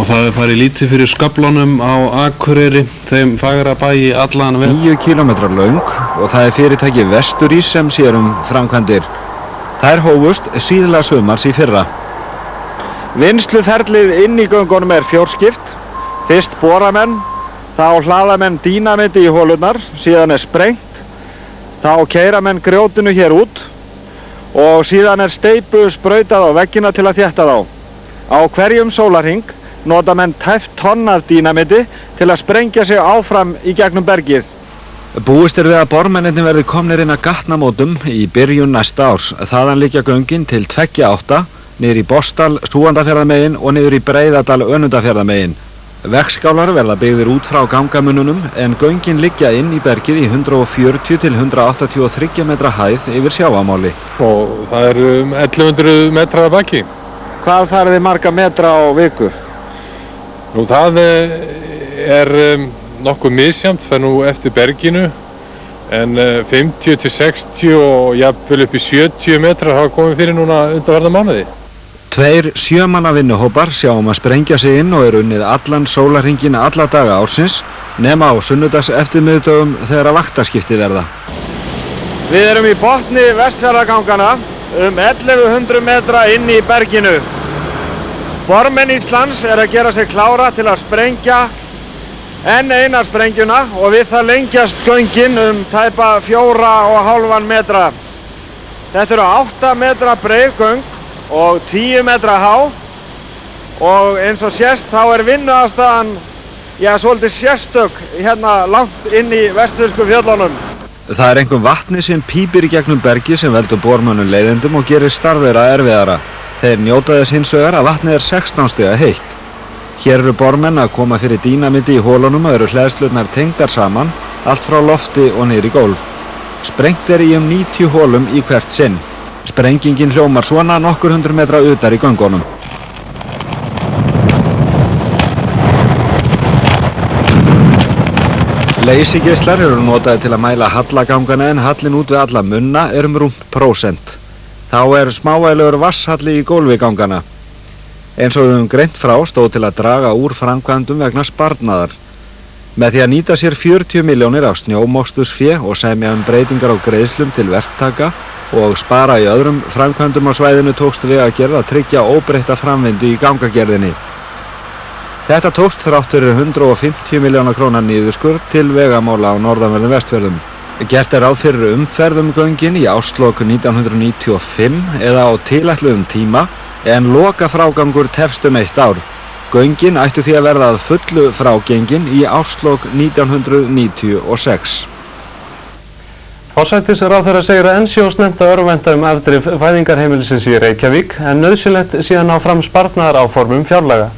Og það farið lítið fyrir sköflunum á Akureyri, þeim fagra bæ í allan 9 kilometra löng og það fyrirtæki Vesturís sem sér framkvæmdir. Þær hófust síðla sumars í fyrra. Vinnsluferlið inn í göngunum fjórskipt. Fyrst boramenn, þá hlaða menn dínamiti í holurnar, síðan sprengt, þá keyra menn grjótinu hér út og síðan steypu sprautað á veggina til að þétta þá. Á hverjum sólarhring nota menn tæpt tonn af dínamiti til að sprengja sig áfram í gegnum bergið. Búist við að bormennirnir verði komnir inn að gatnamótum í byrjun næsta árs. Þaðan liggja göngin til 2/8 niður í Bosdal, Súgandafjarðarmegin og niður í Breiðadal, Önundarfjarðarmegin. Vegskálar verða byggðir út frá gangamununum en göngin liggja inn í bergið í 140 til 183 metra hæð yfir sjávarmáli. Og það 1100 metrar að baki. Hvað farið þið marga metra á viku? Nú það nokkuð misjafnt, það nú eftir berginu, en 50 til 60 og jafnvel upp í 70 metrar hafa komið fyrir núna undanfarna mánuði. 2 7-manna vinnuhópar sjá að sprengja sig inn og unnið allan sólarhringinn alla daga ársins, nema á sunnudags eftirmiðdögum þegar vaktaskipti verða. Við erum í botni Vestfjarðagangana 1100 metra inn í berginu. Bormenn Íslands að gera sig klára til að sprengja enn eina sprengjuna og við það lengjast göngin tæpa 4,5 metra. Þetta eru 8 metra breið göng og 10 metra há og eins og sést þá vinnuaðstaðan svolítið sérstök hérna langt inn í vestfirsku fjöllunum. Það einhver vatni sem pípir í gegnum bergi sem veldur bormönnum leiðindum og gerir starf þeirra erfiðara. Þeir njóta þess hins vegar að vatnið 16 stiga heitt. Hér eru bormenn að koma fyrir dínamiti í hólunum og eru hleðslurnar tengdar saman, allt frá lofti og niður í gólf. Sprengt í 90 hólum í hvert sinn. Sprengingin hljómar svona nokkur 100 metra utar í göngunum. Leysigeislar eru notaði til að mæla hallagangana en hallin út við alla munna rúmt prósent. Þá smávægilegur vasshalli í gólfi gangana. Eins og við höfum greint frá stóð til að draga úr framkvæmdum vegna sparnaðar. Með því að nýta sér 40 milljónir af snjómokstursfé og semja breytingar á greiðslum til verktaka og spara í öðrum framkvæmdum á svæðinu tókst Vegagerð að tryggja óbreytta framvindu í gangagerðinni. Þetta tókst þrátt fyrir 150 milljóna króna niðurskurð til vegamála á norðanverðum Vestfjörðum. Gert ráð fyrir umferð göngin í árslok 1995 eða á tilætluðum tíma en lokafrágangur tefst 1 ár. Göngin ættu því að verða að fullu frágengin í árslok 1996. Forsætisráðherra segir að enn sé of snemmt að örvænta afdrif fæðingarheimilisins í Reykjavík en nauðsynlegt sé að ná fram sparnaðaráformum fjárlaga.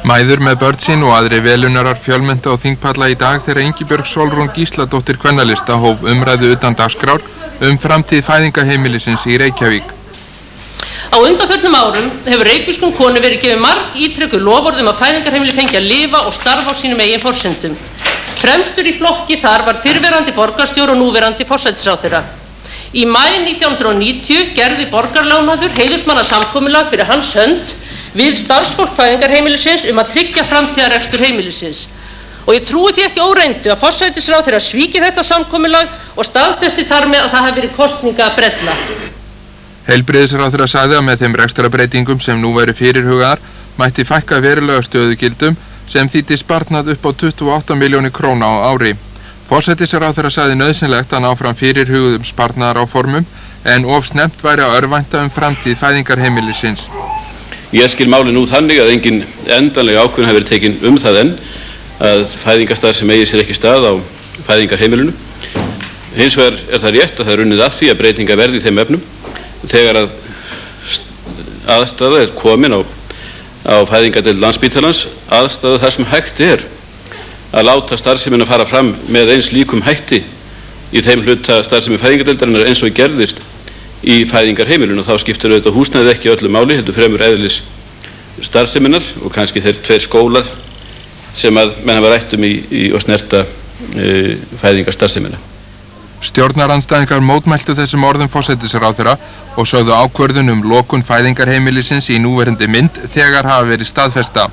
Mæður með börn sín og aðri velunarar fjölmenntu á þingpalla í dag þegar Ingibjörg Sólrún Gísladóttir kvennalista hóf umræðu utan dagskrár framtíð fæðingarheimilisins í Reykjavík. Á undanförnum árum hefur reykvískum konu verið gefið margítrekuð loforð að fæðingarheimili fengi að lifa og starfa á sínum eigin forsendum. Fremstur í flokki þar var fyrrverandi borgarstjóri og núverandi forsætisráðherra. Í maí 1990 gerði borgarlögmaður heiðursmannasamkomulag fyrir hans hönd við starfsfólk fæðingarheimilisins að tryggja framtíðarrekstur heimilisins. Og ég trúi því ekki óreyndu að forsætisráðherra svíki þetta samkomulag og staðfesti þar með að það hafi verið kosningabrella. Heilbrigðisráðherra sagði að með þeim rekstrarbreytingum sem nú væru fyrirhugaðar mætti fækka verulega stöðugildum sem þýddi sparnað upp á 28 milljónir króna á ári. Forsætisráðherra sagði nauðsynlegt að ná fram fyrirhuguðum sparnaðaráformum en of snemmt væri að örvænta framtíð fæðingarheimilisins. Ég skil máli nú þannig að engin endanlega ákvörðun hafi verið tekin það enn að fæðingarstarfsemi eigi sér ekki stað á fæðingarheimilinu. Hins vegar það rétt að það unnið að því að breytingar verði í þeim efnum þegar að aðstaða komin á fæðingardeild Landspítalans, aðstaða þar sem hægt að láta starfsemina fara fram með eins líkum hætti í þeim hluta starfsemi fæðingardeildarinnar eins og gerðist í fæðingarheimilinu og þá skiptir auðvitað húsnæðið ekki öllu máli, heldur fremur eðlis starfseminnar og kannski þeir 2 skólar sem að menn hafa rætt og snerta fæðingarstarfsemina. Stjórnarandstæðingar mótmæltu þessum orðum forsætisráðherra og sögðu ákvörðun lokun fæðingarheimilisins í núverandi mynd þegar hafa verið staðfesta.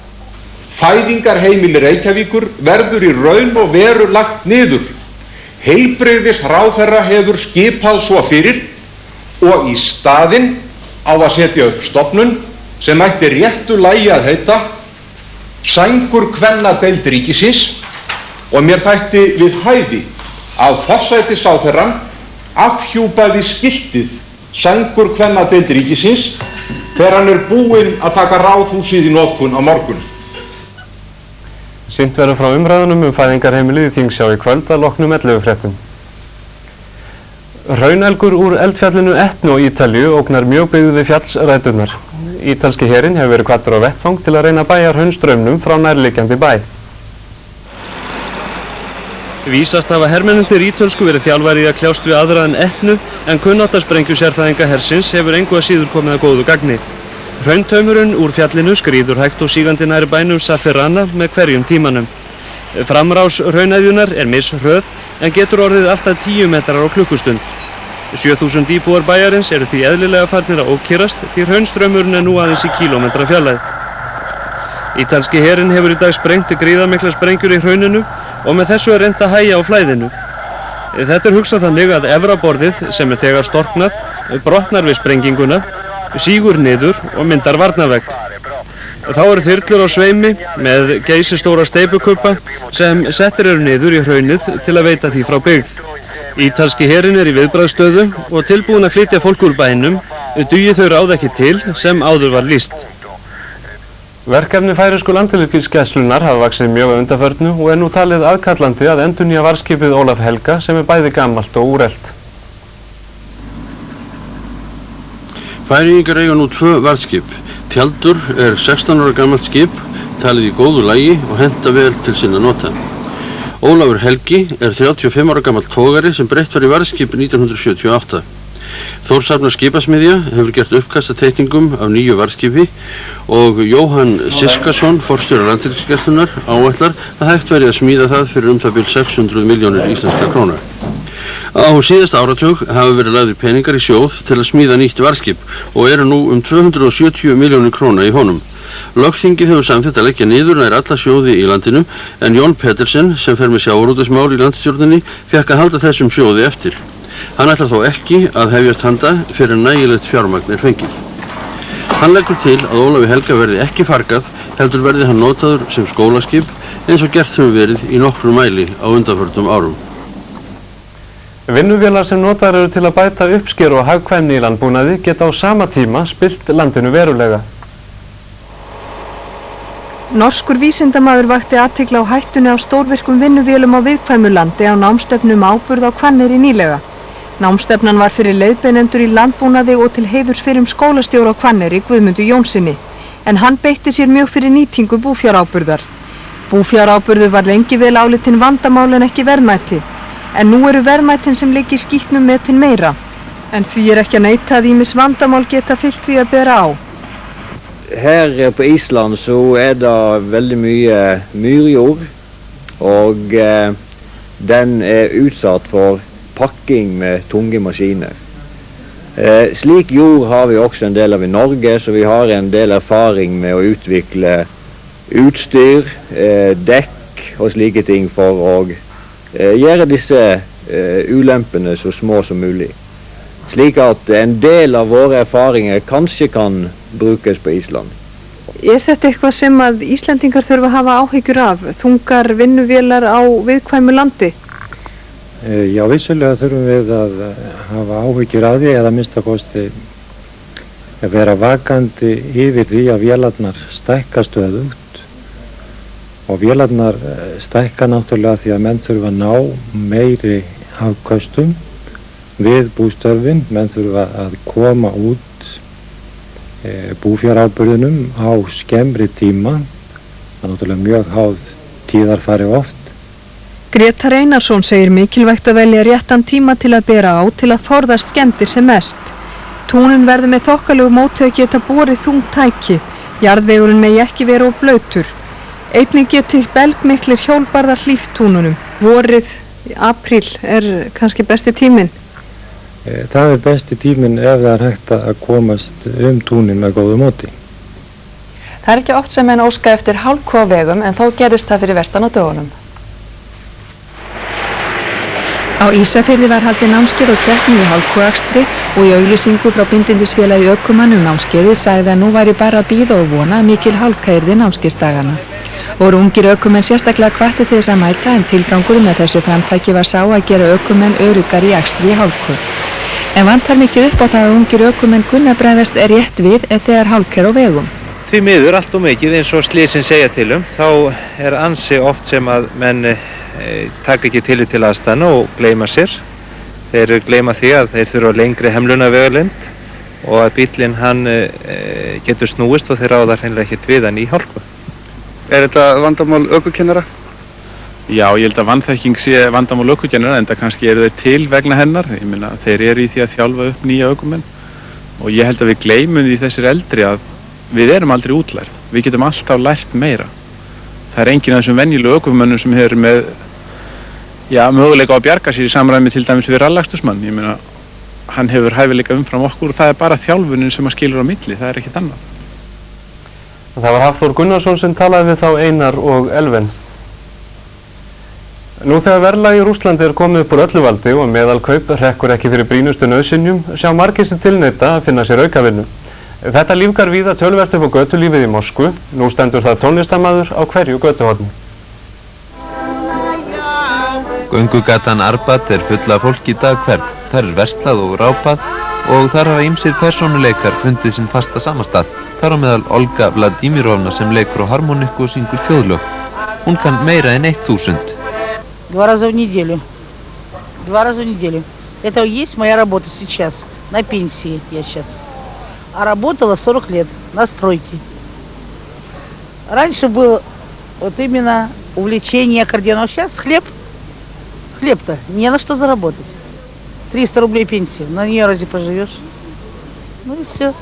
Fæðingarheimili Reykjavíkur verður í raun og veru lagt niður. Heilbrigðisráðherra hefur skipað svo fyrir og í staðinn á að setja upp stofnun sem ætti réttu lagi að heita Sængur kvennadeild ríkisins og mér þætti við hæfi að forsætisráðherrann afhjúpaði skiltið Sængur kvennadeild ríkisins þegar hann búinn að taka ráðhúsið í notkun á morgun. Sýnt verður frá umræðunum fæðingarheimilið í Þingsjá í kvöld að loknum 11 fréttum. Hraunelgur úr eldfjallinu Etnu á Ítalíu ógnar mjög byggð við fjallsræturnar. Ítalski herinn hefur verið kvaddur á vettfang til að reyna að bæja hraunstraumnum frá nærliggjandi bæ. Vísast hafa hermennirnir ítölsku verið þjálfæri í að kljást við aðra en Etnu en kunnáttarsprengju sérfræðinga hersins hefur engu að síður komið að góðu gagni. Hrauntaumurinn úr fjallinu skríður hægt og sígandi nær bænum Saferrana með hverjum tímanum. Framrás hraunæðjunar er mishröð en getur orðið alltaf 10 metrar á klukkustund. 7000 íbúar bæjarins eru því eðlilega farnir að ókyrrast því hraunstraumurinn er nú aðeins í kílómetra fjarlægð. Ítalski herinn hefur í dag sprengt gríðarmiklar sprengjur í hrauninu og með þessu er reynt að hægja á flæðinu. Þetta er hugsað þannig að efra borðið sem er þegar storknað brotnar við sprenginguna, sígur niður og myndar varnarvegg. Þá eru þyrlur á sveimi með geysistóra steypukubba sem settir eru niður í hraunið til að veita því frá byggð. Ítalski herinn er í viðbragðsstöðu og tilbúin að flytja fólk úr bænum, dugi þau ráð ekki til sem áður var lýst. Verkefni færeysku landhelgisgæslunnar hafa vaxið mjög á undanförnu og er nú talið aðkallandi að endurnýja varðskipið Ólaf Helga sem er bæði gamalt og úrelt. Færeyingar eiga nú 2 varðskip. Tjaldur er 16 ára gamalt skip, talið í góðu lagi og henta vel til sinna nota. Ólafur Helgi er 35 ára gamalt togari sem breytt var í varðskip 1978. Þórshafnar skipasmiðja hefur gert uppkast að teikningum af nýju varðskipi og Jóhann Siskason, forstjóri landhelgisgæslunnar, áætlar að hægt verði að smíða það fyrir það bil 600 milljónir íslenskra króna. Á síðasta áratug hafa verið lagðir peningar í sjóð til að smíða nýtt varðskip og eru nú 270 milljónir króna í honum. Lögþingið hefur samþykkt að leggja niður nær alla sjóði í landinu en Jón Pettersen, sem fer með sjávarútvegsmál í landstjórninni, fékk að halda þessum sjóði eftir. Hann ætlar þó ekki að hefjast handa fyrir nægilegt fjármagn er fengið. Hann leggur til að Ólafi Helga verði ekki fargað, heldur verði hann notaður sem skólaskip eins og gert hefur verið í nokkrum mæli á undanförnum árum. Vinnuvélar sem notaðar eru til að bæta uppskeru og hagkvæmni í landbúnaði geta á sama tíma spillt landinu verulega. Norskur vísindamaður vakti athygli á hættunni á stórvirkum vinnuvélum á viðkvæmu landi á námstefnu áburð á Hvanneyri nýlega. Námstefnan var fyrir leiðbeinendur í landbúnaði og til heiðurs fyrrum skólastjóra á Hvanneyri, Guðmundu Jónssoni, en hann beitti sér mjög fyrir nýtingu búfjáráburðar. Búfjáráburður var lengi vel álitinn vandamál en ekki verðmæti, en nú eru verðmætin sem liggi í skítnum metin meira, en því er ekki að neita að ýmis vandamál geta fyllt því að bera á. Her på Island så er det veldig mye myrjord, og den er utsatt for pakking med tunge maskiner. Slik jord har vi også en del av i Norge, så vi har en del erfaring med å utvikle utstyr, dekk og slike ting for å gjøre disse ulempene så små som mulig. Slik at en del av våre erfaringer kanskje kan brukes på Ísland. Er þetta eitthvað sem að Íslendingar þurfa að hafa áhyggjur af, þungar vinnuvélar á viðkvæmu landi? Já, vissulega þurfum við að hafa áhyggjur af því eða minnsta kosti að vera vakandi yfir því að vélarnar stækka stöðugt og vélarnar stækka náttúrulega því að menn þurfa að ná meiri afköstum við bústörfin, menn þurfa að koma út búfjáráburðinum á skemmri tíma, það er náttúrulega mjög háð tíðarfari oft. Grétar Einarsson segir mikilvægt að velja réttan tíma til að bera á til að forðast skemmdir sem mest. Túnin verður með þokkalegu móti að geta borið þungt tæki, jarðvegurinn megi ekki vera of blautur. Einnig geti belgmiklir hjólbarðar hlíft túnunum. Vorið Apríl kannski besti tíminn? Það besti tíminn ef það hægt að komast túnin með góðu móti. Það ekki oft sem menn óska eftir hálku á vegum en þó gerist það fyrir vestan á dögunum. Á Ísafirði var haldið námskeið og keppni í hálkuakstri og í auglýsingu frá bindindisfélagi ökumann námskeiðið sagði að nú væri bara að bíða og vona að mikil hálka yrði námskeiðsdagana. Voru ungir ökumenn sérstaklega hvattir til þess að mæta en tilgangurinn með þessu framtaki var sá að gera ökumenn öruggari í akstri í hálku. En vantar mikið upp á það að ungir ökumenn kunna bregðast rétt við þegar hálka á vegum. Því miður allt og mikið eins og slysin segja til þá ansi oft sem að menn taka ekki tillit til aðstæðna og gleyma sér. Þeir gleyma því að þeir þurfa lengri hemlunavegalengd og að bíllinn hann getur snúist og þeir ráða hreinlega ekkert við hann í hálku. Þetta vandamál ökukennara? Já, ég held að vanþekking sé vandamál ökukennara en það kannski eru þeir til vegna hennar. Ég meina, þeir eru í því að þjálfa upp nýja ökumenn og ég held að við gleymum því þessir eldri að við erum aldrei útlærð. Við getum alltaf lært meira. Það enginn af þessum venjulegu ökumönnum sem hefur með möguleika á að bjarga sér í samræmi til dæmis við rallakstursmann. Ég meina, hann hefur hæfileika umfram okkur og það bara þjálfunin sem að skilur á milli, það ekkert annað. Það var Hafþór Gunnarsson sem talaði við þá Einar og Elven. Nú þegar verðlag í Rússlandi komið upp úr öllu valdi og meðalkaup hrekkur ekki fyrir brýnustu nauðsynjum, sjá margir sem tilneita að finna sér aukavinnu. Þetta lífgar víða töluvert upp á götulífið í Moskvu. Nú stendur það tónlistarmaður á hverju götuhorni. Göngugatan Arbat full af fólki í dag hvern. Þar verslað og rápað og þar hafa ýmsir persónuleikar fundið sinn fasta samastað. Þar á meðal Olga Vladimirovna sem leikur á harmoniku og syngur þjóðlög. Hún kann meira en 1000. 2 раза в неделю. 2 раза в неделю. Это есть моя работа сейчас. На пенсии я сейчас. А работала 40 лет на стройке. Раньше было вот именно увлечение аккордеоном. Сейчас хлеб-то не на что заработать. 300 рублей пенсии. На нее разве поживешь? Ну и все.